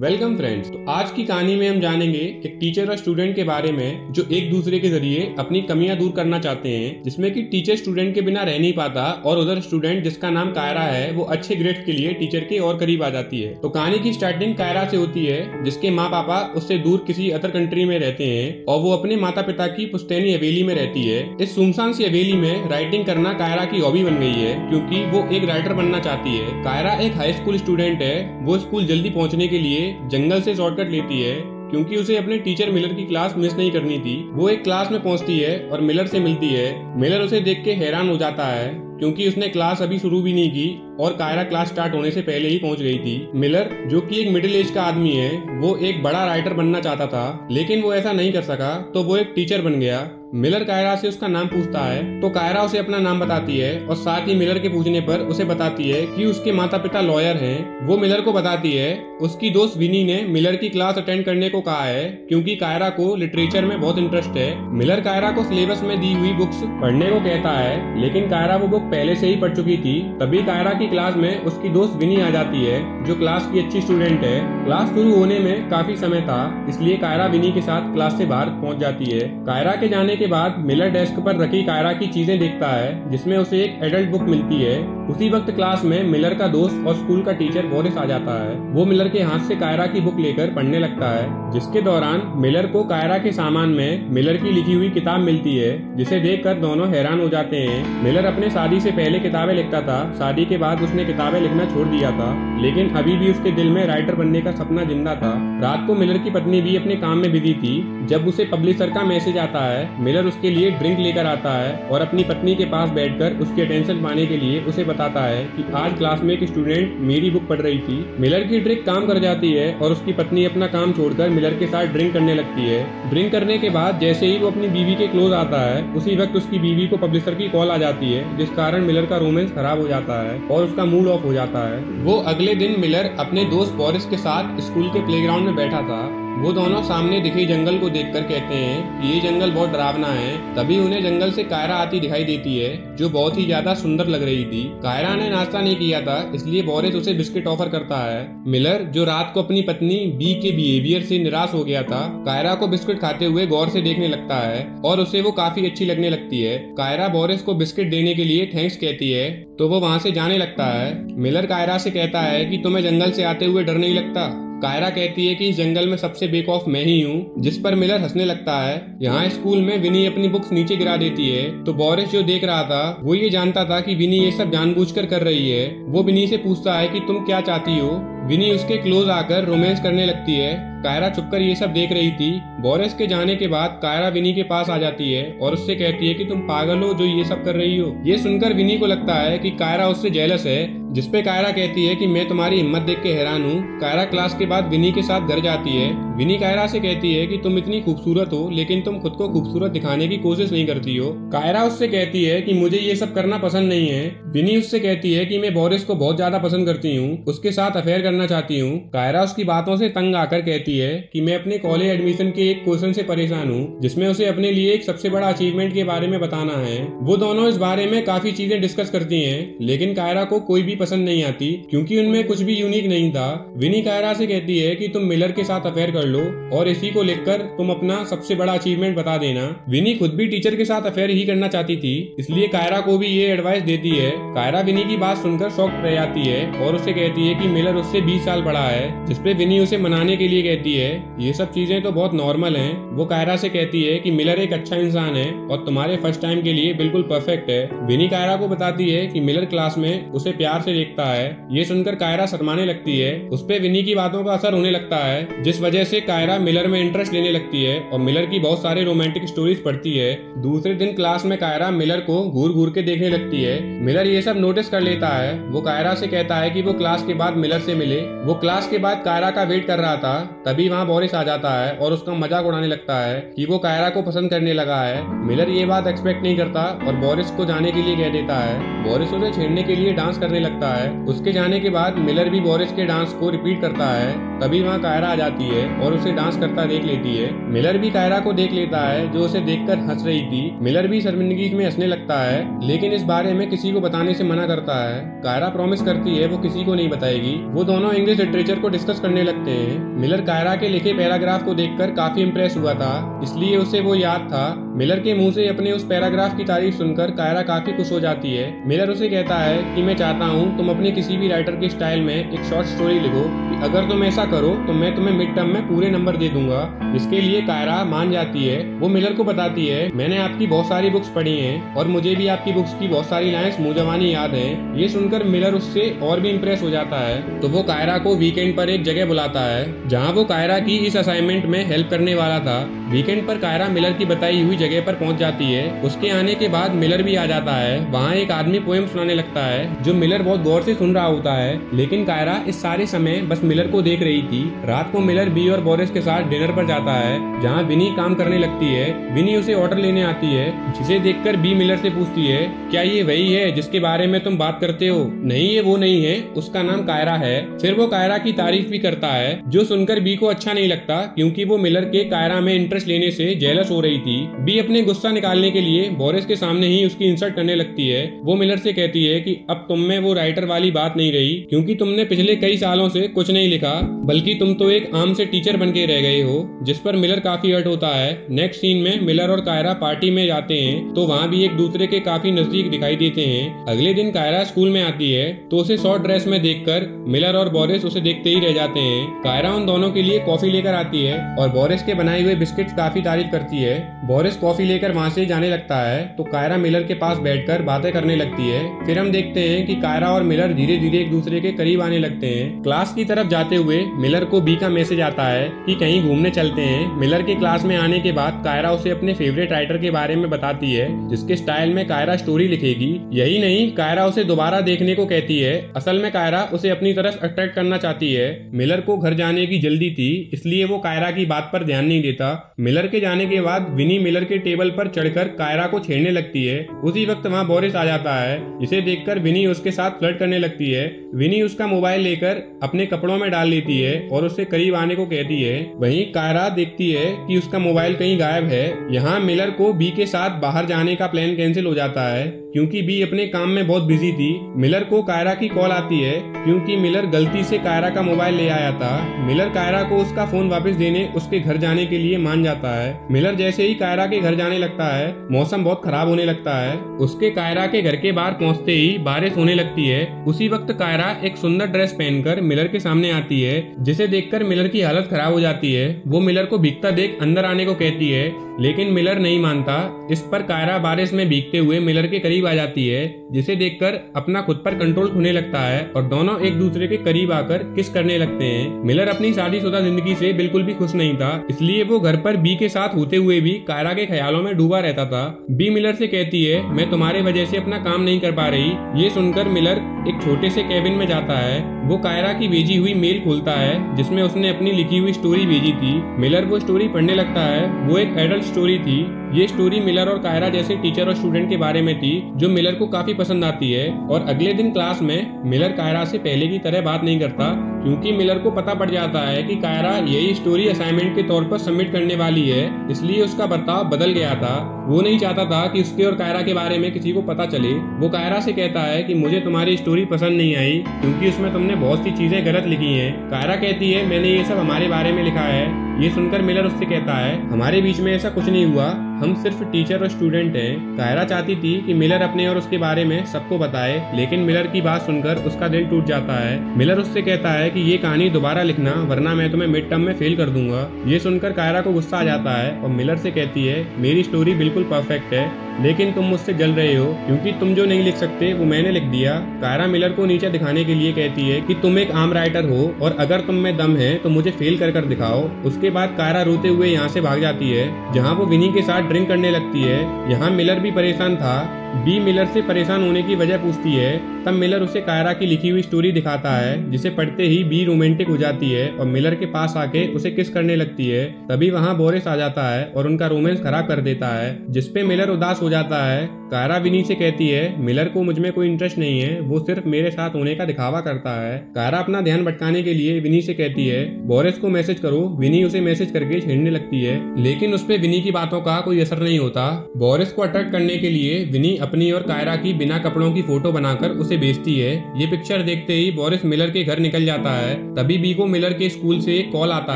Welcome friends. तो आज की कहानी में हम जानेंगे एक टीचर और स्टूडेंट के बारे में जो एक दूसरे के जरिए अपनी कमियां दूर करना चाहते हैं, जिसमें कि टीचर स्टूडेंट के बिना रह नहीं पाता और उधर स्टूडेंट जिसका नाम कायरा है वो अच्छे ग्रेड्स के लिए टीचर के और करीब आ जाती है। तो कहानी की स्टार्टिंग कायरा से होती है, जिसके माँ पापा उससे दूर किसी अदर कंट्री में रहते हैं और वो अपने माता पिता की पुश्तैनी हवेली में रहती है। इस सुनसान सी हवेली में राइटिंग करना कायरा की हॉबी बन गई है, क्योंकि वो एक राइटर बनना चाहती है। कायरा एक हाई स्कूल स्टूडेंट है। वो स्कूल जल्दी पहुंचने के लिए जंगल से शॉर्टकट लेती है, क्योंकि उसे अपने टीचर मिलर की क्लास मिस नहीं करनी थी। वो एक क्लास में पहुंचती है और मिलर से मिलती है। मिलर उसे देख के हैरान हो जाता है, क्योंकि उसने क्लास अभी शुरू भी नहीं की और कायरा क्लास स्टार्ट होने से पहले ही पहुंच गई थी। मिलर, जो कि एक मिडिल एज का आदमी है, वो एक बड़ा राइटर बनना चाहता था, लेकिन वो ऐसा नहीं कर सका, तो वो एक टीचर बन गया। मिलर कायरा से उसका नाम पूछता है, तो कायरा उसे अपना नाम बताती है और साथ ही मिलर के पूछने पर उसे बताती है कि उसके माता पिता लॉयर हैं। वो मिलर को बताती है उसकी दोस्त विनी ने मिलर की क्लास अटेंड करने को कहा है, क्योंकि कायरा को लिटरेचर में बहुत इंटरेस्ट है। मिलर कायरा को सिलेबस में दी हुई बुक्स पढ़ने को कहता है, लेकिन कायरा वो बुक पहले से ही पढ़ चुकी थी। तभी कायरा की क्लास में उसकी दोस्त विनी आ जाती है, जो क्लास की अच्छी स्टूडेंट है। क्लास शुरू होने में काफी समय था, इसलिए कायरा विनी के साथ क्लास से बाहर पहुंच जाती है। कायरा के जाने के बाद मिलर डेस्क पर रखी कायरा की चीजें देखता है, जिसमें उसे एक एडल्ट बुक मिलती है। उसी वक्त क्लास में मिलर का दोस्त और स्कूल का टीचर बोरिस आ जाता है। वो मिलर के हाथ से कायरा की बुक लेकर पढ़ने लगता है, जिसके दौरान मिलर को कायरा के सामान में मिलर की लिखी हुई किताब मिलती है, जिसे देखकर दोनों हैरान हो जाते हैं। मिलर अपने शादी से पहले किताबें लिखता था, शादी के बाद उसने किताबें लिखना छोड़ दिया था, लेकिन अभी भी उसके दिल में राइटर बनने का सपना जिंदा था। रात को मिलर की पत्नी भी अपने काम में बिजी थी। जब उसे पब्लिशर का मैसेज आता है, मिलर उसके लिए ड्रिंक लेकर आता है और अपनी पत्नी के पास बैठकर उसकी अटेंशन पाने के लिए उसे बताता है कि आज क्लास में एक स्टूडेंट मेरी बुक पढ़ रही थी। मिलर की ट्रिक काम कर जाती है और उसकी पत्नी अपना काम छोड़कर मिलर के साथ ड्रिंक करने लगती है। ड्रिंक करने के बाद जैसे ही वो अपनी बीवी के क्लोज आता है, उसी वक्त उसकी बीवी को पब्लिशर की कॉल आ जाती है, जिस कारण मिलर का रोमांस खराब हो जाता है और उसका मूड ऑफ हो जाता है। वो अगले दिन मिलर अपने दोस्त बोरिस के साथ स्कूल के प्लेग्राउंड में बैठा था। वो दोनों सामने दिखे जंगल को देखकर कहते हैं कि ये जंगल बहुत डरावना है। तभी उन्हें जंगल से कायरा आती दिखाई देती है, जो बहुत ही ज्यादा सुंदर लग रही थी। कायरा ने नाश्ता नहीं किया था, इसलिए बोरिस उसे बिस्किट ऑफर करता है। मिलर, जो रात को अपनी पत्नी बी के बिहेवियर से निराश हो गया था, कायरा को बिस्किट खाते हुए गौर से देखने लगता है और उसे वो काफी अच्छी लगने लगती है। कायरा बोरिस को बिस्किट देने के लिए थैंक्स कहती है, तो वो वहाँ से जाने लगता है। मिलर कायरा से कहता है कि तुम्हें जंगल से आते हुए डर नहीं लगता? कायरा कहती है कि इस जंगल में सबसे बेखौफ मैं ही हूँ, जिस पर मिलर हंसने लगता है। यहाँ स्कूल में विनी अपनी बुक्स नीचे गिरा देती है, तो बोरिस, जो देख रहा था, वो ये जानता था कि विनी ये सब जानबूझकर कर रही है। वो विनी से पूछता है कि तुम क्या चाहती हो। विनी उसके क्लोज आकर रोमांस करने लगती है। कायरा चुपकर ये सब देख रही थी। बोरिस के जाने के बाद कायरा विनी के पास आ जाती है और उससे कहती है कि तुम पागल हो जो ये सब कर रही हो। ये सुनकर विनी को लगता है कि कायरा उससे जेलस है, जिसपे कायरा कहती है कि मैं तुम्हारी हिम्मत देख के हैरान हूँ। कायरा क्लास के बाद विनी के साथ घर जाती है। विनी कायरा से कहती है कि तुम इतनी खूबसूरत हो, लेकिन तुम खुद को खूबसूरत दिखाने की कोशिश नहीं करती हो। कायरा उससे कहती है कि मुझे ये सब करना पसंद नहीं है। विनी उससे कहती है कि मैं बोरिस को बहुत ज्यादा पसंद करती हूँ, उसके साथ अफेयर करना चाहती हूँ। कायरा उसकी बातों से तंग आकर कहती है कि मैं अपने कॉलेज एडमिशन के एक क्वेश्चन से परेशान हूँ, जिसमें उसे अपने लिए एक सबसे बड़ा अचीवमेंट के बारे में बताना है। वो दोनों इस बारे में काफी चीजें डिस्कस करती हैं, लेकिन कायरा को कोई भी पसंद नहीं आती, क्योंकि उनमें कुछ भी यूनिक नहीं था। विनी कायरा से कहती है कि तुम मिलर के साथ अफेयर कर लो और इसी को लेकर तुम अपना सबसे बड़ा अचीवमेंट बता देना। विनी खुद भी टीचर के साथ अफेयर ही करना चाहती थी, इसलिए कायरा को भी ये एडवाइस देती है। कायरा विनी की बात सुनकर शॉक रह जाती है और उसे कहती है कि मिलर उससे 20 साल बड़ा है, जिसपे विनी उसे मनाने के लिए कहती है ये सब चीजें तो बहुत नॉर्मल हैं। वो कायरा से कहती है कि मिलर एक अच्छा इंसान है और तुम्हारे फर्स्ट टाइम के लिए बिल्कुल परफेक्ट है। विनी कायरा को बताती है कि मिलर क्लास में उसे प्यार से देखता है। ये सुनकर कायरा शर्माने लगती है। उसपे विनी की बातों का असर होने लगता है, जिस वजह से कायरा मिलर में इंटरेस्ट लेने लगती है और मिलर की बहुत सारे रोमांटिक स्टोरीज पढ़ती है। दूसरे दिन क्लास में कायरा मिलर को घूर घूर के देखने लगती है। मिलर ये सब नोटिस कर लेता है। वो कायरा से कहता है कि वो क्लास के बाद मिलर से मिले। वो क्लास के बाद कायरा का वेट कर रहा था, तभी वहाँ बोरिस आ जाता है और उसका मजाक उड़ाने लगता है कि वो कायरा को पसंद करने लगा है। मिलर ये बात एक्सपेक्ट नहीं करता और बोरिस को जाने के लिए कह देता है। बोरिस उसे छेड़ने के लिए डांस करने लगता है। उसके जाने के बाद मिलर भी बोरिस के डांस को रिपीट करता है। तभी वहाँ कायरा आ जाती है और उसे डांस करता देख लेती है। मिलर भी कायरा को देख लेता है, जो उसे देखकर हंस रही थी। मिलर भी शर्मिंदगी में हंसने लगता है, लेकिन इस बारे में किसी को बताने से मना करता है। कायरा प्रॉमिस करती है वो किसी को नहीं बताएगी। वो दोनों दोनों इंग्लिश लिटरेचर को डिस्कस करने लगते हैं। मिलर कायरा के लिखे पैराग्राफ को देखकर काफी इंप्रेस हुआ था, इसलिए उसे वो याद था। मिलर के मुंह से अपने उस पैराग्राफ की तारीफ सुनकर कायरा काफी खुश हो जाती है। मिलर उसे कहता है कि मैं चाहता हूँ तुम अपने किसी भी राइटर के स्टाइल में एक शॉर्ट स्टोरी लिखो, कि अगर तुम ऐसा करो तो मैं तुम्हें मिड टर्म में पूरे नंबर दे दूंगा। जिसके लिए कायरा मान जाती है। वो मिलर को बताती है, मैंने आपकी बहुत सारी बुक्स पढ़ी हैं और मुझे भी आपकी बुक्स की बहुत सारी लाइंस मुंह जबानी याद हैं। ये सुनकर मिलर उससे और भी इंप्रेस हो जाता है। तो वो कायरा को वीकेंड पर एक जगह बुलाता है जहाँ वो कायरा की इस असाइनमेंट में हेल्प करने वाला था। वीकेंड पर कायरा मिलर की बताई हुई जगह पर पहुंच जाती है। उसके आने के बाद मिलर भी आ जाता है। वहाँ एक आदमी पोएम सुनाने लगता है जो मिलर बहुत गौर से सुन रहा होता है, लेकिन कायरा इस सारे समय बस मिलर को देख रही थी। रात को मिलर बी और बोरिस के साथ डिनर पर जाता है जहाँ विनी काम करने लगती है। विनी उसे ऑर्डर लेने आती है, जिसे देखकर बी मिलर से पूछती है, क्या ये वही है जिसके बारे में तुम बात करते हो? नहीं, ये वो नहीं है, उसका नाम कायरा है। फिर वो कायरा की तारीफ भी करता है, जो सुनकर बी को अच्छा नहीं लगता क्योंकि वो मिलर के कायरा में इंटरेस्ट लेने से जेलस हो रही थी। बी अपने गुस्सा निकालने के लिए बोरिस के सामने ही उसकी इंसल्ट करने लगती है। वो मिलर से कहती है कि अब तुम में वो राइटर वाली बात नहीं रही, क्योंकि तुमने पिछले कई सालों से कुछ नहीं लिखा, बल्कि तुम तो एक आम से टीचर बन के रह गए हो। जिस पर मिलर काफी हर्ट होता है। नेक्स्ट सीन में मिलर और कायरा पार्टी में जाते हैं तो वहाँ भी एक दूसरे के काफी नजदीक दिखाई देते हैं। अगले दिन कायरा स्कूल में आती है तो उसे शॉर्ट ड्रेस में देखकर मिलर और बोरिस उसे देखते ही रह जाते हैं। कायरा उन दोनों के लिए कॉफी लेकर आती है और बोरिस के बनाए हुए बिस्किट्स काफी तारीफ करती है। बोरिस कॉफी लेकर वहाँ से जाने लगता है तो कायरा मिलर के पास बैठकर बातें करने लगती है। फिर हम देखते हैं कि कायरा और मिलर धीरे धीरे एक दूसरे के करीब आने लगते हैं। क्लास की तरफ जाते हुए मिलर को बी का मैसेज आता है कि कहीं घूमने चलते हैं। मिलर के क्लास में आने के बाद कायरा उसे अपने फेवरेट राइटर के बारे में बताती है, जिसके स्टाइल में कायरा स्टोरी लिखेगी। यही नहीं, कायरा उसे दोबारा देखने को कहती है। असल में कायरा उसे अपनी तरफ अट्रैक्ट करना चाहती है। मिलर को घर जाने की जल्दी थी, इसलिए वो कायरा की बात पर ध्यान नहीं देता। मिलर के जाने के बाद विनी मिलर के टेबल पर चढ़कर कायरा को छेड़ने लगती है। उसी वक्त वहाँ बोरिस आ जाता है, जिसे देखकर विनी उसके साथ फ्लर्ट करने लगती है। विनी उसका मोबाइल लेकर अपने कपड़ों में डाल लेती है और उससे करीब आने को कहती है। वहीं कायरा देखती है कि उसका मोबाइल कहीं गायब है। यहाँ मिलर को बी के साथ बाहर जाने का प्लान कैंसिल हो जाता है क्योंकि बी अपने काम में बहुत बिजी थी। मिलर को कायरा की कॉल आती है क्योंकि मिलर गलती से कायरा का मोबाइल ले आया था। मिलर कायरा को उसका फोन वापस देने उसके घर जाने के लिए मान जाता है। मिलर जैसे ही कायरा के घर जाने लगता है, मौसम बहुत खराब होने लगता है। उसके कायरा के घर के बाहर पहुंचते ही बारिश होने लगती है। उसी वक्त कायरा एक सुंदर ड्रेस पहनकर मिलर के सामने आती है, जिसे देखकर मिलर की हालत खराब हो जाती है। वो मिलर को भीगता देख अंदर आने को कहती है, लेकिन मिलर नहीं मानता। इस पर कायरा बारिश में भीगते हुए मिलर के करीब आ जाती है, जिसे देखकर अपना खुद पर कंट्रोल खोने लगता है और दोनों एक दूसरे के करीब आकर किस करने लगते हैं। मिलर अपनी शादीशुदा जिंदगी से बिल्कुल भी खुश नहीं था, इसलिए वो घर पर बी के साथ होते हुए भी कायरा के ख्यालों में डूबा रहता था। बी मिलर से कहती है, मैं तुम्हारे वजह से अपना काम नहीं कर पा रही। ये सुनकर मिलर एक छोटे से केबिन में जाता है। वो कायरा की भेजी हुई मेल खोलता है, जिसमें उसने अपनी लिखी हुई स्टोरी भेजी थी। मिलर वो स्टोरी पढ़ने लगता है। वो एक एडल्ट स्टोरी थी। ये स्टोरी मिलर और कायरा जैसे टीचर और स्टूडेंट के बारे में थी, जो मिलर को काफी पसंद आती है। और अगले दिन क्लास में मिलर कायरा से पहले की तरह बात नहीं करता, क्योंकि मिलर को पता पड़ जाता है कि कायरा यही स्टोरी असाइनमेंट के तौर पर सबमिट करने वाली है, इसलिए उसका बर्ताव बदल गया था। वो नहीं चाहता था कि उसके और कायरा के बारे में किसी को पता चले। वो कायरा से कहता है कि मुझे तुम्हारी स्टोरी पसंद नहीं आई क्योंकि उसमें तुमने बहुत सी चीजें गलत लिखी हैं। कायरा कहती है, मैंने ये सब हमारे बारे में लिखा है। ये सुनकर मिलर उससे कहता है, हमारे बीच में ऐसा कुछ नहीं हुआ, हम सिर्फ टीचर और स्टूडेंट हैं। कायरा चाहती थी कि मिलर अपने और उसके बारे में सबको बताए, लेकिन मिलर की बात सुनकर उसका दिल टूट जाता है। मिलर उससे कहता है कि ये कहानी दोबारा लिखना, वरना मैं तुम्हें मिड टर्म में फेल कर दूंगा। ये सुनकर कायरा को गुस्सा आ जाता है और मिलर से कहती है, मेरी स्टोरी बिल्कुल परफेक्ट है, लेकिन तुम मुझसे जल रहे हो क्योंकि तुम जो नहीं लिख सकते वो मैंने लिख दिया। कायरा मिलर को नीचे दिखाने के लिए कहती है कि तुम एक आम राइटर हो और अगर तुम में दम है तो मुझे फेल कर कर दिखाओ। उसके बाद कायरा रोते हुए यहाँ से भाग जाती है, जहाँ वो विनी के साथ ड्रिंक करने लगती है। यहाँ मिलर भी परेशान था। बी मिलर से परेशान होने की वजह पूछती है। तब मिलर उसे कायरा की लिखी हुई स्टोरी दिखाता है, जिसे पढ़ते ही बी रोमांटिक हो जाती है और मिलर के पास आके उसे किस करने लगती है। तभी वहाँ बोरिस आ जाता है और उनका रोमांस खराब कर देता है, जिसपे मिलर उदास हो जाता है। कायरा विनी से कहती है, मिलर को मुझ में कोई इंटरेस्ट नहीं है, वो सिर्फ मेरे साथ होने का दिखावा करता है। कायरा अपना ध्यान भटकाने के लिए विनी से कहती है, बोरिस को मैसेज करो। विनी उसे मैसेज करके छेड़ने लगती है, लेकिन उस पे विनी की बातों का कोई असर नहीं होता। बोरिस को अट्रैक्ट करने के लिए विनी अपनी और कायरा की बिना कपड़ों की फोटो बनाकर उसे भेजती है। ये पिक्चर देखते ही बोरिस मिलर के घर निकल जाता है। तभी बी को मिलर के स्कूल से एक कॉल आता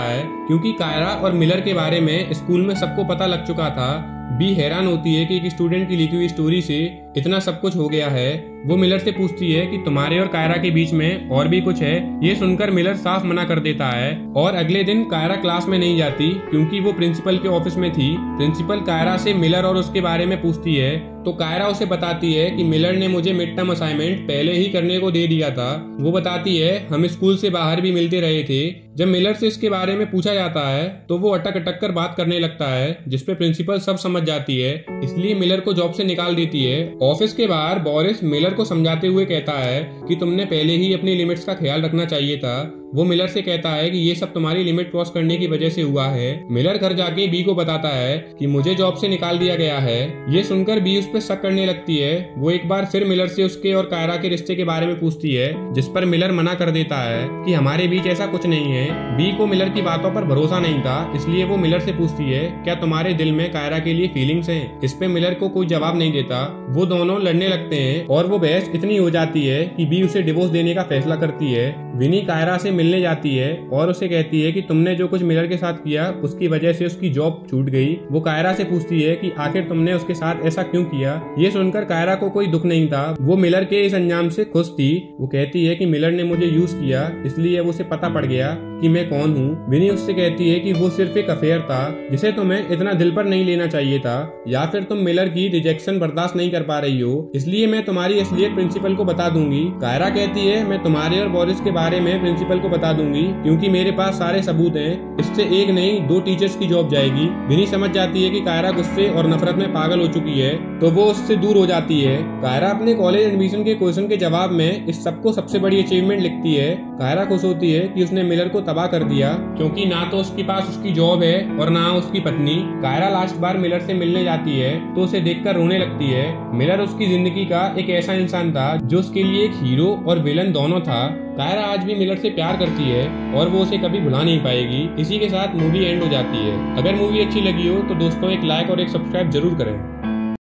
है, क्योंकि कायरा और मिलर के बारे में स्कूल में सबको पता लग चुका था। बी हैरान होती है कि एक स्टूडेंट की लिखी हुई स्टोरी से इतना सब कुछ हो गया है। वो मिलर से पूछती है कि तुम्हारे और कायरा के बीच में और भी कुछ है। ये सुनकर मिलर साफ मना कर देता है और अगले दिन कायरा क्लास में नहीं जाती, क्योंकि वो प्रिंसिपल के ऑफिस में थी। प्रिंसिपल कायरा से मिलर और उसके बारे में पूछती है, तो कायरा उसे बताती है कि मिलर ने मुझे मिड टर्म असाइनमेंट पहले ही करने को दे दिया था। वो बताती है हम स्कूल से बाहर भी मिलते रहे थे। जब मिलर से इसके बारे में पूछा जाता है तो वो अटक अटक कर बात करने लगता है, जिसपे प्रिंसिपल सब समझ जाती है, इसलिए मिलर को जॉब से निकाल देती है। ऑफिस के बाहर बोरिस मिलर को समझाते हुए कहता है कि तुमने पहले ही अपनी लिमिट्स का ख्याल रखना चाहिए था। वो मिलर से कहता है कि ये सब तुम्हारी लिमिट क्रॉस करने की वजह से हुआ है। मिलर घर जाके बी को बताता है कि मुझे जॉब से निकाल दिया गया है। ये सुनकर बी उस पर शक करने लगती है। वो एक बार फिर मिलर से उसके और कायरा के रिश्ते के बारे में पूछती है, जिस पर मिलर मना कर देता है कि हमारे बीच ऐसा कुछ नहीं है। बी को मिलर की बातों पर भरोसा नहीं था, इसलिए वो मिलर से पूछती है, क्या तुम्हारे दिल में कायरा के लिए फीलिंग्स हैं? इस पे मिलर को कोई जवाब नहीं देता। वो दोनों लड़ने लगते हैं और वो बहस इतनी हो जाती है कि बी उसे डिवोर्स देने का फैसला करती है। विनी कायरा से मिलने जाती है और उसे कहती है कि तुमने जो कुछ मिलर के साथ किया उसकी वजह से उसकी जॉब छूट गई। वो कायरा से पूछती है कि आखिर तुमने उसके साथ ऐसा क्यों किया। ये सुनकर कायरा को कोई दुख नहीं था, वो मिलर के इस अंजाम से खुश थी। वो कहती है कि मिलर ने मुझे यूज किया, इसलिए अब उसे पता पड़ गया कि मैं कौन हूँ। विनी उससे कहती है कि वो सिर्फ एक अफेयर था जिसे तुम्हें इतना दिल पर नहीं लेना चाहिए था, या फिर तुम मिलर की रिजेक्शन बर्दाश्त नहीं कर पा रही हो, इसलिए मैं तुम्हारी असलियत प्रिंसिपल को बता दूंगी। कायरा कहती है मैं तुम्हारे और बोरिस के बारे में प्रिंसिपल को बता दूंगी, क्योंकि मेरे पास सारे सबूत हैं। इससे एक नहीं 2 टीचर्स की जॉब जाएगी। विनी समझ जाती है कि कायरा गुस्से और नफरत में पागल हो चुकी है, तो वो उससे दूर हो जाती है। कायरा अपने कॉलेज एडमिशन के क्वेश्चन के जवाब में इस सबको सबसे बड़ी अचीवमेंट लिखती है। कायरा खुश होती है कि उसने मिलर को तबाह कर दिया, क्योंकि ना तो उसके पास उसकी जॉब है और ना उसकी पत्नी। कायरा लास्ट बार मिलर से मिलने जाती है तो उसे देखकर रोने लगती है। मिलर उसकी जिंदगी का एक ऐसा इंसान था जो उसके लिए एक हीरो और विलन दोनों था। कायरा आज भी मिलर से प्यार करती है और वो उसे कभी भुला नहीं पाएगी। इसी के साथ मूवी एंड हो जाती है। अगर मूवी अच्छी लगी हो तो दोस्तों एक लाइक और एक सब्सक्राइब जरूर करें।